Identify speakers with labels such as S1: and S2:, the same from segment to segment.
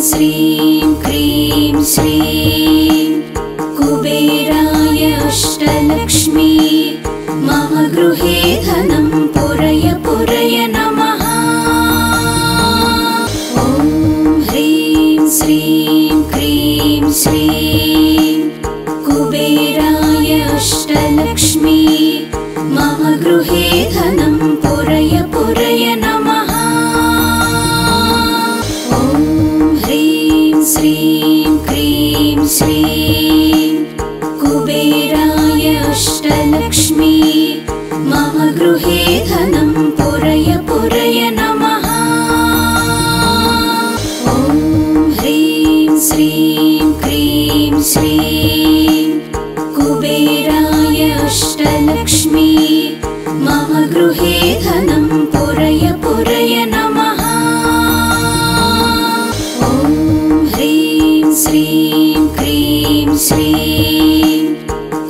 S1: श्रीं क्रीं श्रीं कुबेराय अष्टलक्ष्मी मम गृहे धनं पुरय पुरय नमः। ॐ ह्रीं श्रीं क्रीं श्रीं कुबेराय अष्टलक्ष्मी मम गृहे धनं पुरय पुरय नमः। ॐ ह्रीं श्रीं क्रीं श्रीं कुबेराय अष्टलक्ष्मी मम गृहे धनं पुरय पुरय नमः। ॐ ह्रीं श्रीं क्रीं श्रीं कुबेराय अष्टलक्ष्मी मम गृहे धनं पुरय पुरय नमः। ॐ ह्रीं श्रीं क्रीं श्रीं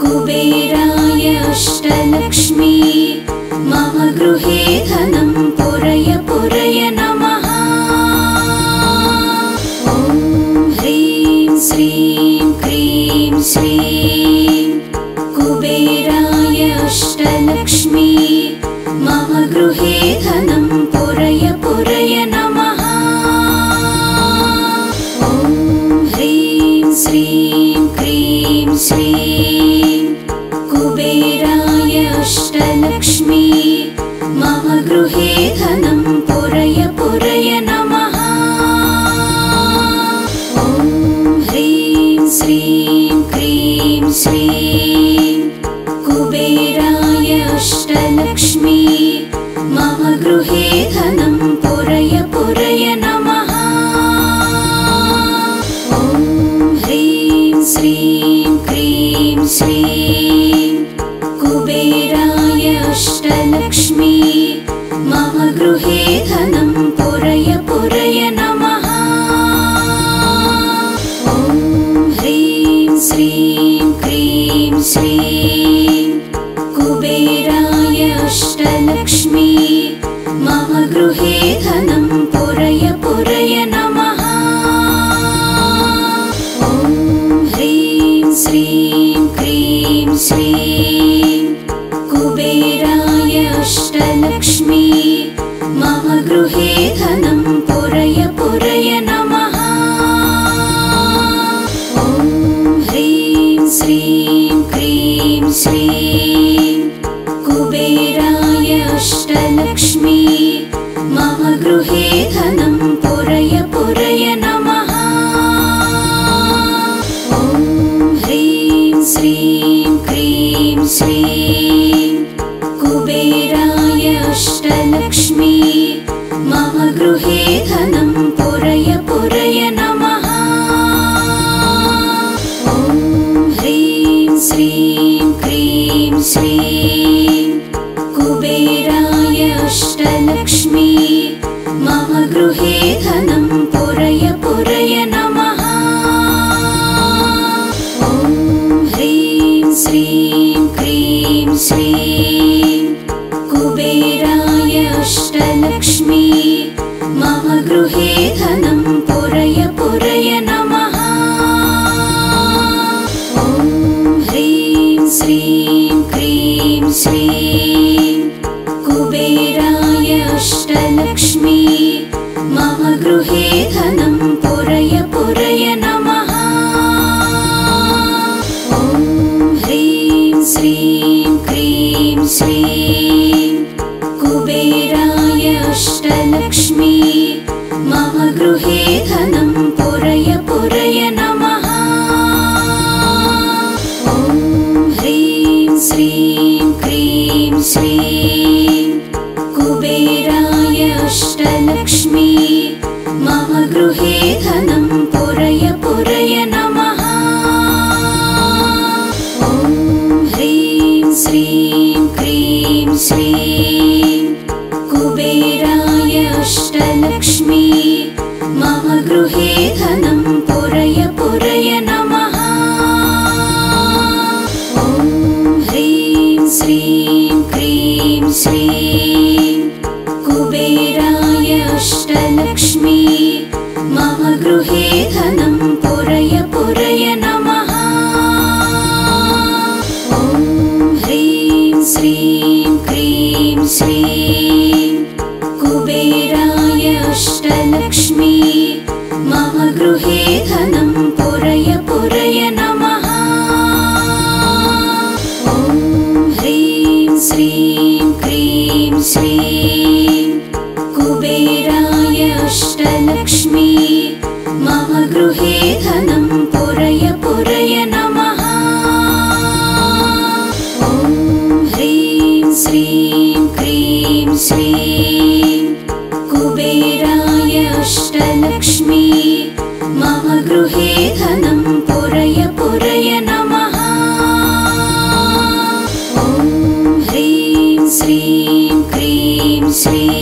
S1: कुबेराय अष्टलक्ष्मी मम गृहे धनं पुरय पुरय नमः। ॐ ह्रीं श्रीं क्रीं श्रीं कुबेराय अष्टलक्ष्मी मम गृहे धनं पुरय पुरय नमः। ॐ ह्रीं श्रीं क्रीं श्रीं कुबेराय अष्टलक्ष्मी मम गृहे धनं पुरय पुरय नमः। ॐ ह्रीं श्रीं क्रीं श्रीं कुबेराय अष्टलक्ष्मी मम गृहे धनं पुरय पुरय नमः। ॐ ह्रीं श्रीं क्रीं श्रीं कुबेराय अष्टलक्ष्मी मम गृहे धनं पुरय पुरय नमः। ॐ ह्रीं श्रीं क्रीं श्रीं कुबेराय अष्टलक्ष्मी मम गृहे धनं पुरय पुरय नमः। ॐ ह्रीं श्रीं क्रीं श्रीं कुबेराय अष्टलक्ष्मी मम गृहे धनं पुरय पुरय नमः। ॐ ह्रीं श्रीं क्रीं श्रीं कुबेराय अष्टलक्ष्मी मम गृहे धनं पुरय पुरय नमः। ॐ ह्रीं श्रीं क्रीं श्रीं कुबेराय अष्टलक्ष्मी मम गृहे धनं पुरय पुरय नमः। ॐ ह्रीं श्रीं क्रीं श्रीं कुबेराय अष्टलक्ष्मी मम गृहे धनं पुरय पुरय नमः। ॐ ह्रीं श्रीं क्रीं श्रीं कुबेराय अष्टलक्ष्मी मम गृहे धनं पुरय पुरय नमः। ॐ ह्रीं श्रीं क्रीं श्रीं कुबेराय अष्टलक्ष्मी मम गृहे धनं पुरय पुरय नमः। ॐ ह्रीं श्रीं क्रीं श्रीं कुबेराय अष्टलक्ष्मी मम गृहे धनं पुरय पुरय नमः। ॐ ह्रीं श्रीं क्रीं श्रीं कुबेराय अष्टलक्ष्मी मम गृहे धनं पुरय पुरय नमः। ॐ ह्रीं श्रीं क्रीं श्रीं कुबेराय अष्टलक्ष्मी मम गृहे धनं पुरय पुरय नमः। ॐ ह्रीं श्रीं क्रीं श्रीं कुबेराय अष्टलक्ष्मी मम गृहे अष्टलक्ष्मी मम गृहे धनं पुरय पुरय नमः। ॐ ह्रीं श्रीं क्रीं श्रीं कुबेराय अष्टलक्ष्मी मम गृहे धनं पुरय पुरय नमः। ॐ ह्रीं श्रीं क्रीं श्रीं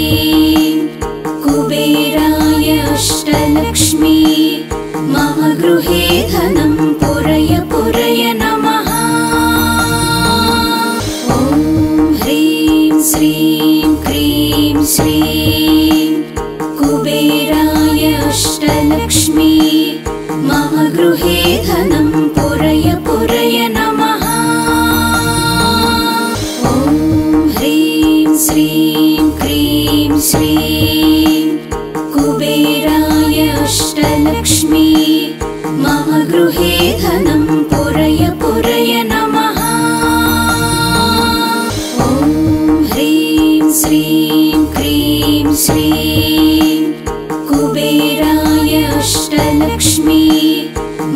S1: कुबेराय अष्टलक्ष्मी मम गृहे धनं पुरय पुरय नमः। ॐ ह्रीं श्रीं क्रीं श्रीं कुबेराय अष्टलक्ष्मी मम गृहे धनं पुरय पुरय नमः। ॐ ह्रीं श्रीं क्रीं श्रीं कुबेराय अष्टलक्ष्मी मम गृहे धनं पुरय पुरय नमः। ॐ ह्रीं श्रीं क्रीं श्रीं कुबेराय अष्टलक्ष्मी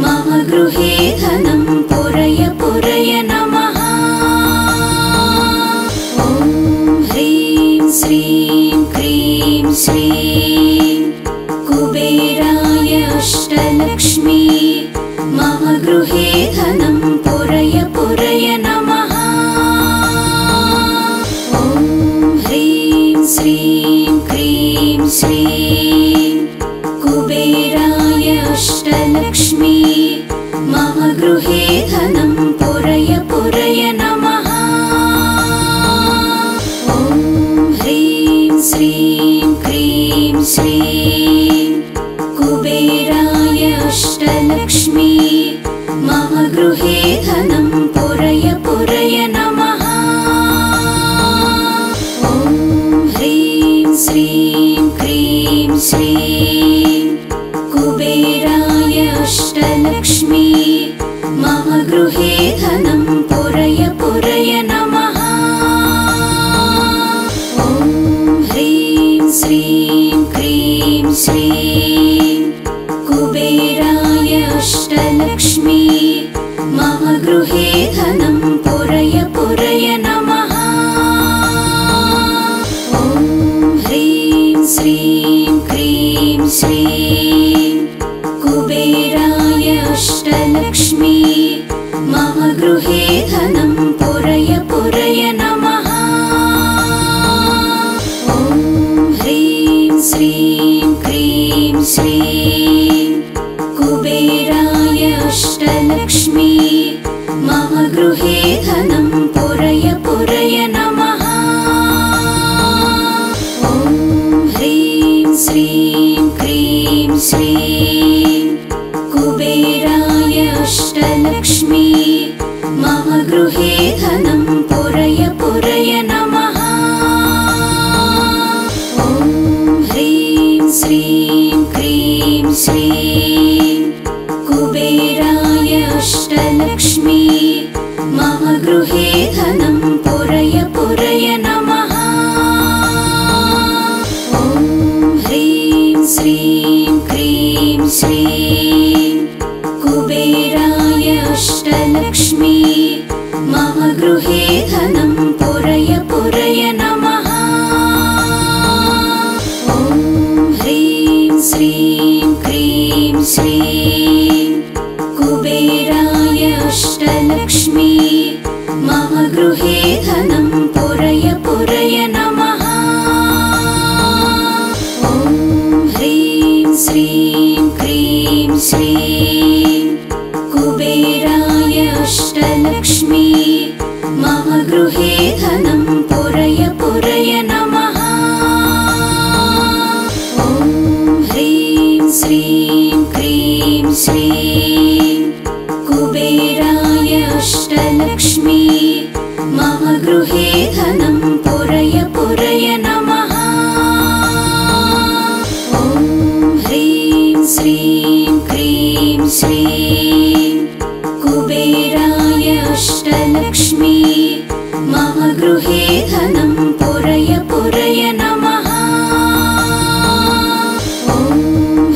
S1: मम गृहे धनं पुरय पुरय नमः। ॐ ह्रीं श्रीं क्रीं श्रीं कुबेराय अष्टलक्ष्मी मम गृहे धनं पुरय पुरय नमः। ॐ ह्रीं श्रीं क्रीं श्रीं कुबेराय अष्टलक्ष्मी मम गृहे धनं पुरय पुरय नमः। ॐ ह्रीं श्रीं क्रीं श्रीं कुबेराय अष्टलक्ष्मी मम गृहे धनं पुरय पुरय नमः। ॐ ह्रीं श्रीं क्रीं श्रीं कुबेराय अष्टलक्ष्मी मम गृहे धनं पुरय पुरय नमः। ॐ ह्रीं श्रीं क्रीं श्रीं कुबेराय अष्टलक्ष्मी मम गृहे धनं पुरय पुरय नमः। ॐ ह्रीं श्रीं क्रीं श्रीं कुबेराय अष्टलक्ष्मी मम गृहे धनं पुरय पुरय नमः। ॐ ह्रीं श्रीं क्रीं श्रीं कुबेराय अष्टलक्ष्मी मम गृहे धनं पुरय पुरय नमः। ॐ ह्रीं श्रीं क्रीं श्रीं कुबेराय अष्टलक्ष्मी मम गृहे धनं पुरय पुरय नमः। ॐ ह्रीं श्रीं क्रीं श्रीं कुबेराय अष्टलक्ष्मी मम गृहे धनं पुरय पुरय नमः। ॐ ह्रीं श्रीं क्रीं श्रीं कुबेराय अष्टलक्ष्मी मम गृहे धनं पुरय पुरय नमः। ॐ ह्रीं श्रीं क्रीं श्रीं कुबेराय अष्टलक्ष्मी मम गृहे धनं पुरय पुरय नमः। ॐ ह्रीं श्रीं क्रीं श्रीं कुबेराय अष्टलक्ष्मी मम गृहे धनं पुरय पुरय नमः। ॐ ह्रीं श्रीं क्रीं श्रीं कुबेराय अष्टलक्ष्मी मम गृहे धनं पुरय पुरय नमः। ॐ ह्रीं श्रीं क्रीं श्रीं कुबेराय अष्टलक्ष्मी मम गृहे धनं पुरय पुरय नमः। ॐ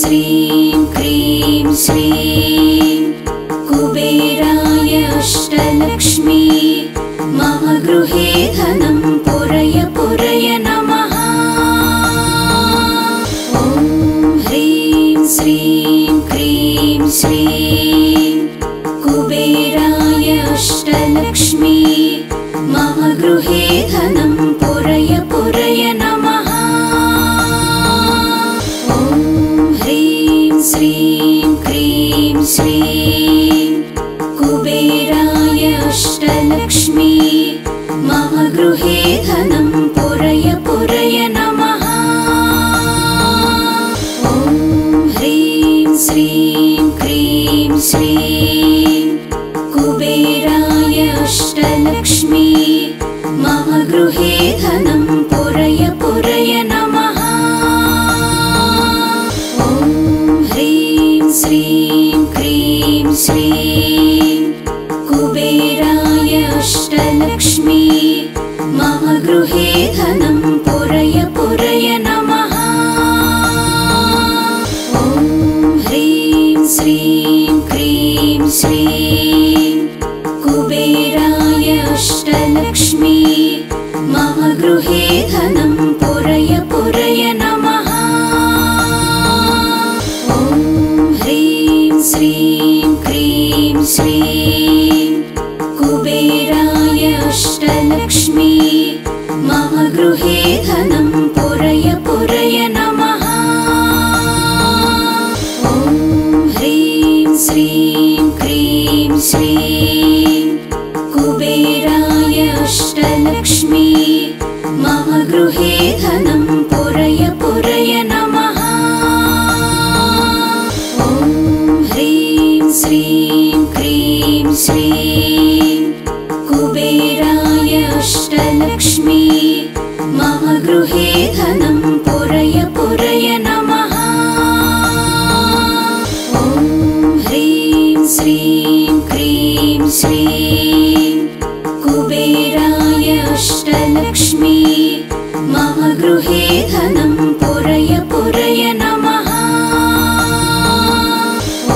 S1: श्रीं क्रीं श्रीं कुबेराय अष्टलक्ष्मी मम गृहे धनं पुरय पुरय नमः। ॐ ह्रीं श्रीं क्रीं श्रीं कुबेराय अष्टलक्ष्मी मम गृहे धनं पुरय पुरय नमः। ॐ ह्रीं श्रीं क्रीं श्रीं कुबेराय अष्टलक्ष्मी मम गृहे धनं पुरय पुरय नमः। ॐ ह्रीं श्रीं क्रीं श्रीं कुबेराय अष्टलक्ष्मी मम गृहे धनं पुरय पुरय नमः। ॐ ह्रीं श्रीं क्रीं श्रीं कुबेराय अष्टलक्ष्मी मम गृहे धनं पुरय पुरय नमः। ॐ ह्रीं श्रीं क्रीं श्रीं कुबेराय अष्टलक्ष्मी मम गृहे धनं पुरय पुरय नमः। ॐ ह्रीं श्रीं क्रीं श्रीं कुबेराय अष्टलक्ष्मी मम गृहे धनं पुरय पुरय नमः। ॐ ह्रीं श्रीं क्रीं श्रीं कुबेराय अष्टलक्ष्मी मम गृहे धनं पुरय पुरय नमः। ॐ ह्रीं श्रीं क्रीं श्रीं कुबेराय अष्टलक्ष्मी मम गृहे धनं पुरय पुरय नमः। ॐ ह्रीं श्रीं क्रीं श्रीं कुबेराय अष्टलक्ष्मी मम गृहे धनं पुरय पुरय नमः। ॐ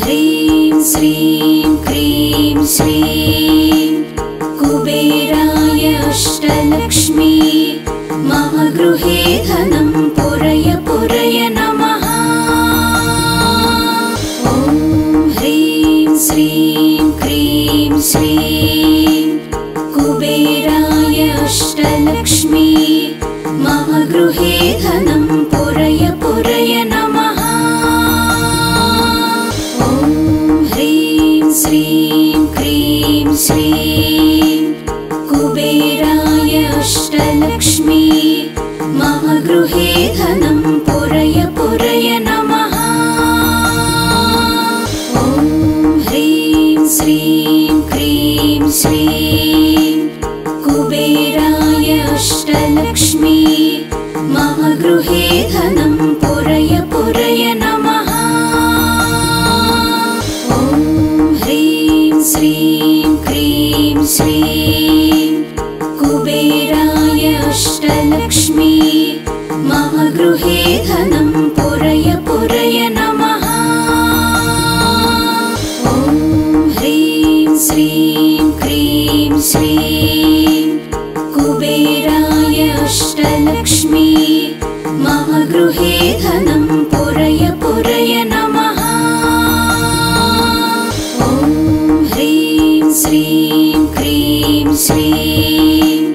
S1: ह्रीं श्रीं क्रीं श्रीं कुबेराय अष्टलक्ष्मी मम गृहे धनं पुरय पुरय नमः। ॐ ह्रीं श्रीं क्रीं श्रीं कुबेराय अष्टलक्ष्मी मम गृहे धनं पुरय पुरय नमः। ॐ ह्रीं श्रीं क्रीं श्रीं कुबेराय अष्टलक्ष्मी मम गृहे धनं पुरय पुरय नमः। ॐ ह्रीं श्रीं क्रीं श्रीं कुबेराय अष्टलक्ष्मी मम गृहे धनं पुरय पुरय नमः। ॐ ह्रीं श्रीं क्रीं श्रीं कुबेराय अष्टलक्ष्मी मम गृहे धनं पुरय पुरय नमः। ॐ ह्रीं श्रीं क्रीं श्रीं कुबेराय अष्टलक्ष्मी मम गृहे धनं पुरय पुरय नमः। ॐ ह्रीं श्रीं क्रीं श्रीं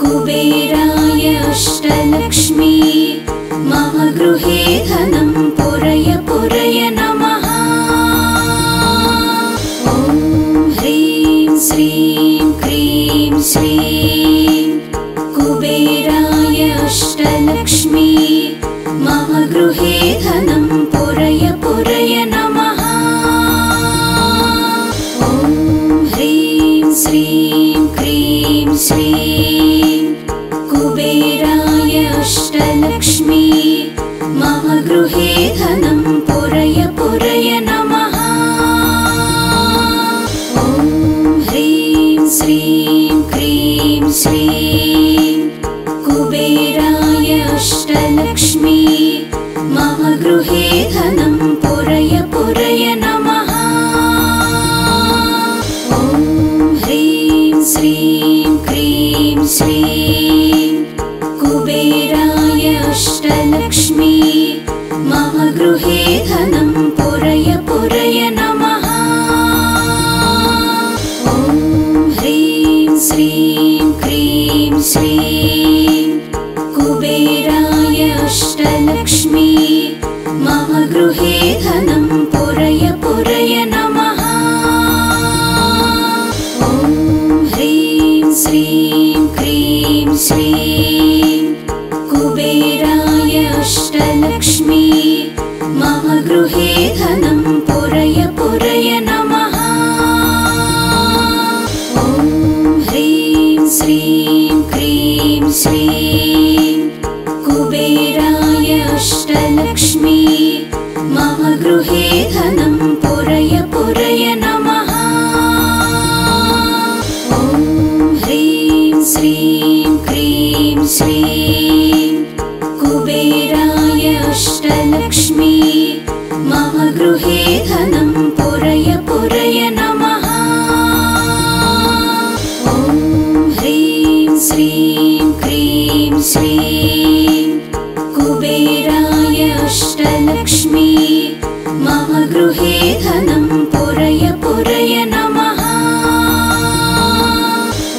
S1: कुबेराय अष्टलक्ष्मी मम गृहे धनं पुरय पुरय नमः। ॐ ह्रीं श्रीं क्रीं श्रीं कुबेराय अष्टलक्ष्मी मम गृहे धनं पुरय पुरय नमः। ॐ ह्रीं श्रीं क्रीं श्रीं कुबेराय अष्टलक्ष्मी मम गृहे धनं पुरय पुरय नमः। ॐ ह्रीं श्रीं क्रीं श्रीं कुबेराय अष्टलक्ष्मी मम गृहे धनं पुरय पुरय नमः। ॐ ह्रीं श्रीं क्रीं श्रीं कुबेराय अष्टलक्ष्मी मम गृहे धनं पुरय पुरय नमः। ॐ ह्रीं श्रीं क्रीं श्रीं कुबेराय अष्टलक्ष्मी मम गृहे धनं पुरय पुरय नमः। ॐ ह्रीं श्रीं क्रीं श्रीं कुबेराय अष्टलक्ष्मी मम गृहे धनं पुरय पुरय नमः। ॐ ह्रीं श्रीं क्रीं श्रीं कुबेराय अष्टलक्ष्मी मम गृहे धनं पुरय पुरय नमः। ॐ ह्रीं श्रीं क्रीं श्रीं कुबेराय अष्टलक्ष्मी मम गृहे धनं पुरय पुरय नमः। ॐ ह्रीं श्रीं क्रीं श्रीं कुबेराय अष्टलक्ष्मी मम गृहे धनं पुरय पुरय नमः।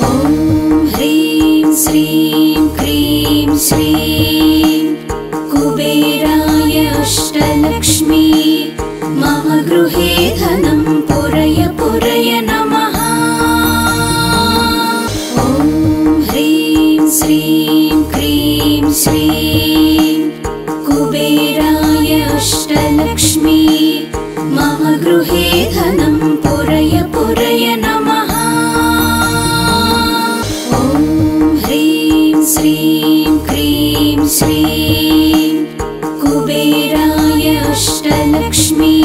S1: ॐ ह्रीं श्रीं क्रीं श्रीं कुबेराय अष्टलक्ष्मी मम गृहे धनं पुरय पुरय नमः। ॐ ह्रीं श्रीं क्रीं श्रीं कुबेराय अष्टलक्ष्मी मम गृहे धनं पुरय पुरय नमः। ॐ ह्रीं श्रीं क्रीं श्रीं कुबेराय अष्टलक्ष्मी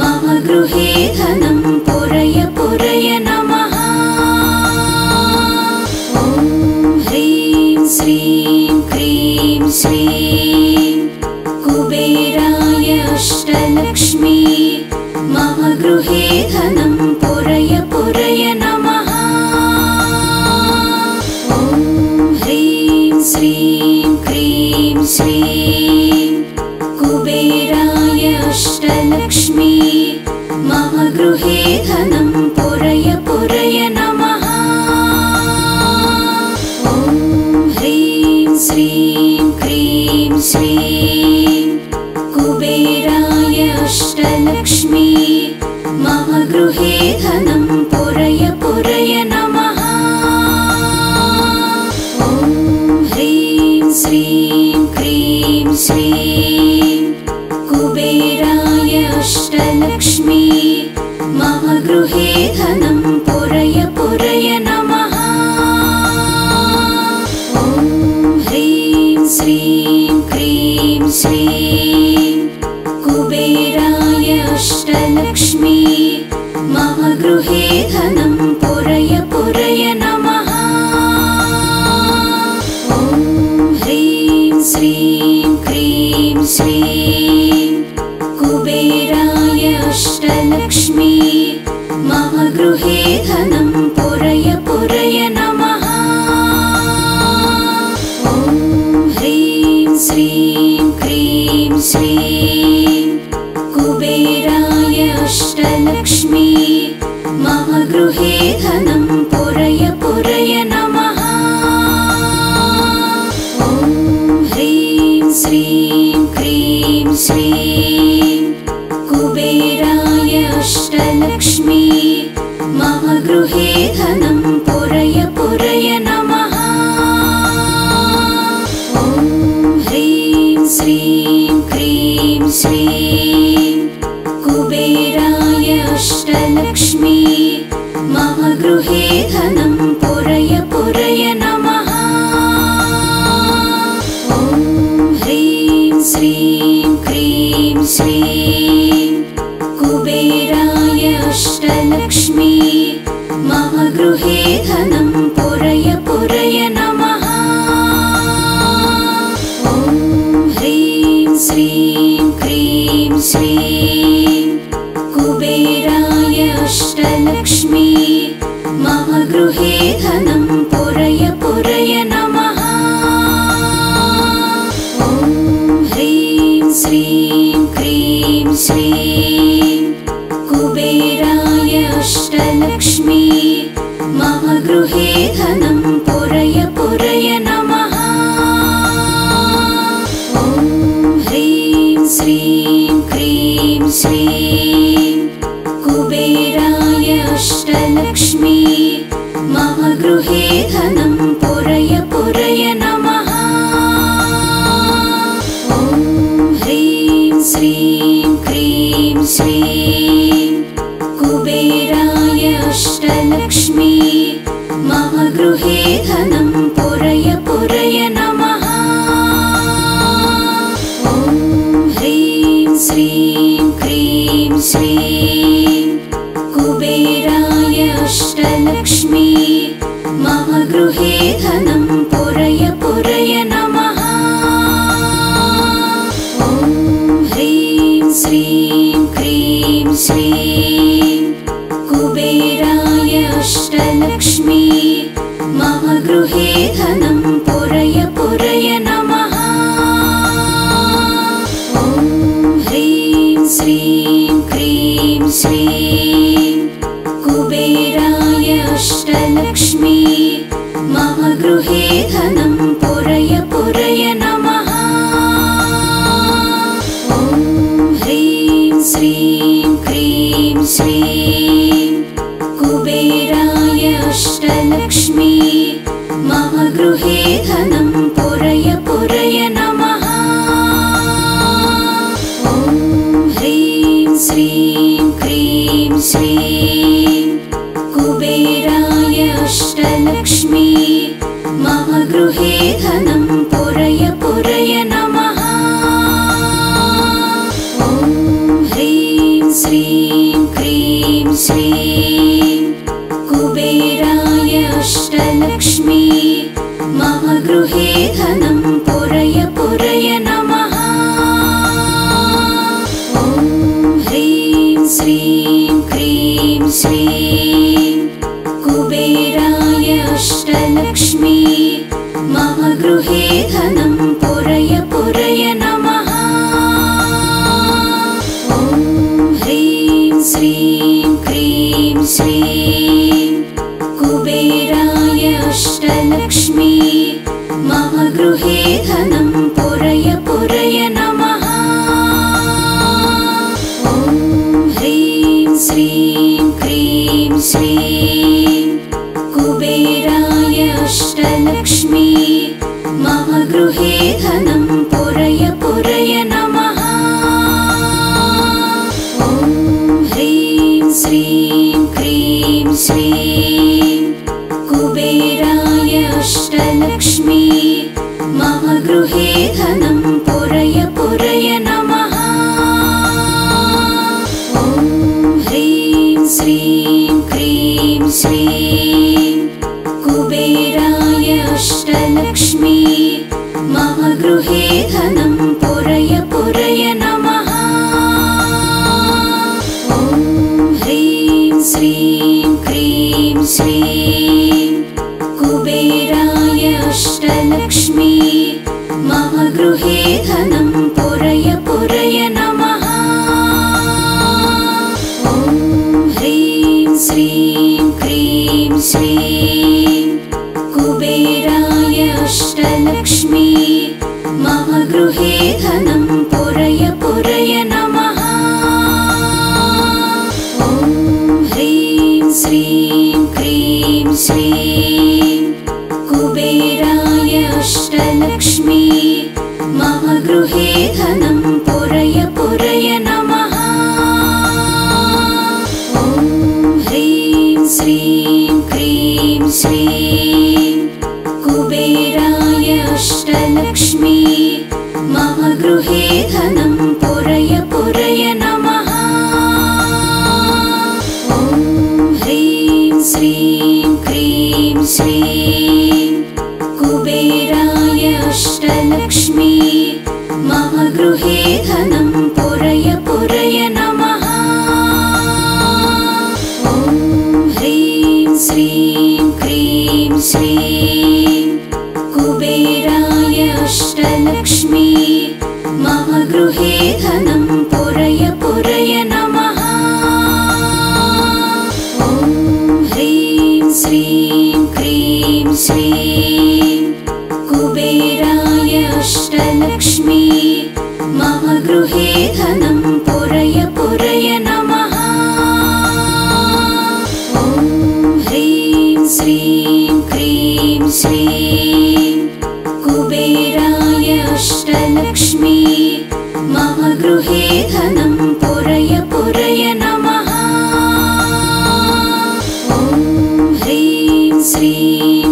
S1: मम गृहे धनं पुरय पुरय नमः। ॐ ह्रीं श्रीं क्रीं श्रीं कुबेराय अष्टलक्ष्मी मम गृहे धनं पुरय पुरय नमः। ॐ ह्रीं श्रीं क्रीं श्रीं कुबेराय अष्टलक्ष्मी मम गृहे धनं पुरय पुरय नमः। ॐ ह्रीं श्रीं क्रीं श्रीं कुबेराय अष्टलक्ष्मी मम गृहे धनं पुरय पुरय नमः। ॐ ह्रीं श्रीं क्रीं श्रीं कुबेराय अष्टलक्ष्मी मम गृहे धनं पुरय पुरय नमः। ॐ ह्रीं श्रीं क्रीं श्रीं कुबेराय अष्टलक्ष्मी मम गृहे धनं पुरय पुरय नमः। ॐ ह्रीं श्रीं क्रीं श्रीं कुबेराय अष्टलक्ष्मी मम गृहे धनं पुरय पुरय नमः। ॐ ह्रीं श्रीं क्रीं श्रीं कुबेराय अष्टलक्ष्मी मम गृहे धनं पुरय पुरय नमः। ॐ ह्रीं श्रीं क्रीं श्रीं कुबेराय अष्टलक्ष्मी मम गृहे धनं पुरय पुरय नमः। ॐ ह्रीं श्रीं क्रीं श्रीं कुबेराय अष्टलक्ष्मी मम गृहे धनं पुरय पुरय नमः। ॐ ह्रीं श्रीं क्रीं श्रीं कुबेराय अष्टलक्ष्मी मम गृहे धनं पुरय पुरय नमः। ॐ ह्रीं श्रीं क्रीं श्रीं क्रीं श्रीं कुबेराय अष्टलक्ष्मी मम गृहे धनं पुरय पुरय नमः। ॐ ह्रीं श्रीं क्रीं श्रीं कुबेराय अष्टलक्ष्मी मम गृहे धनं पुरय पुरय नमः। ॐ ह्रीं श्रीं क्रीं श्रीं कुबेराय अष्टलक्ष्मी मम गृहे धनं पुरय पुरय नमः। ॐ ह्रीं श्रीं क्रीं श्रीं कुबेराय अष्टलक्ष्मी मम गृहे धनं पुरय पुरय नमः। ॐ ह्रीं श्रीं क्रीं श्रीं कुबेराय अष्टलक्ष्मी मम गृहे धनं पुरय पुरय नमः। ॐ ह्रीं श्रीं क्रीं श्रीं कुबेराय अष्टलक्ष्मी मम गृहे धनं पुरय पुरय नमः। ॐ ह्रीं श्रीं क्रीं श्रीं कुबेराय अष्टलक्ष्मी मम गृहे धनं पुरय पुरय नमः। ॐ ह्रीं श्रीं क्रीं श्रीं कुबेराय अष्टलक्ष्मी मम गृहे धनं पुरय पुरय नमः। ॐ ह्रीं श्रीं क्रीं श्रीं कुबेराय अष्टलक्ष्मी मम गृहे धनं पुरय पुरय नमः। ॐ ह्रीं श्रीं क्रीं श्रीं कुबेराय अष्टलक्ष्मी मम गृहे धनं पुरय पुरय नमः। ॐ ह्रीं श्रीं क्रीं श्रीं कुबेराय अष्टलक्ष्मी मम गृहे धनं पुरय पुरय नमः। ॐ ह्रीं श्रीं क्रीं श्रीं कुबेराय अष्टलक्ष्मी मम गृहे धनं पुरय पुरय नमः। ॐ ह्रीं श्रीं क्रीं श्रीं कुबेराय अष्टलक्ष्मी मम गृहे धनं पुरय पुरय नमः। ॐ ह्रीं श्रीं क्रीं श्रीं कुबेराय अष्टलक्ष्मी मम गृहे धनं पुरय पुरय नमः। ॐ ह्रीं श्रीं क्रीं श्रीं कुबेराय अष्टलक्ष्मी मम गृहे धनं पुरय पुरय नमः। ॐ ह्रीं श्रीं क्रीं श्रीं कुबेराय अष्टलक्ष्मी मम गृहे धनं पुरय पुरय नमः। ॐ ह्रीं श्रीं क्रीं श्रीं कुबेराय अष्टलक्ष्मी मम गृहे धनं पुरय पुरय नमः। ॐ ह्रीं श्रीं क्रीं श्रीं कुबेराय अष्टलक्ष्मी मम गृहे धनं पुरय पुरय नमः। ॐ ह्रीं श्रीं क्रीं श्रीं कुबेराय अष्टलक्ष्मी मम गृहे धनं पुरय पुरय नमः। ॐ ह्रीं श्रीं क्रीं श्रीं कुबेराय अष्टलक्ष्मी मम गृहे श्रीं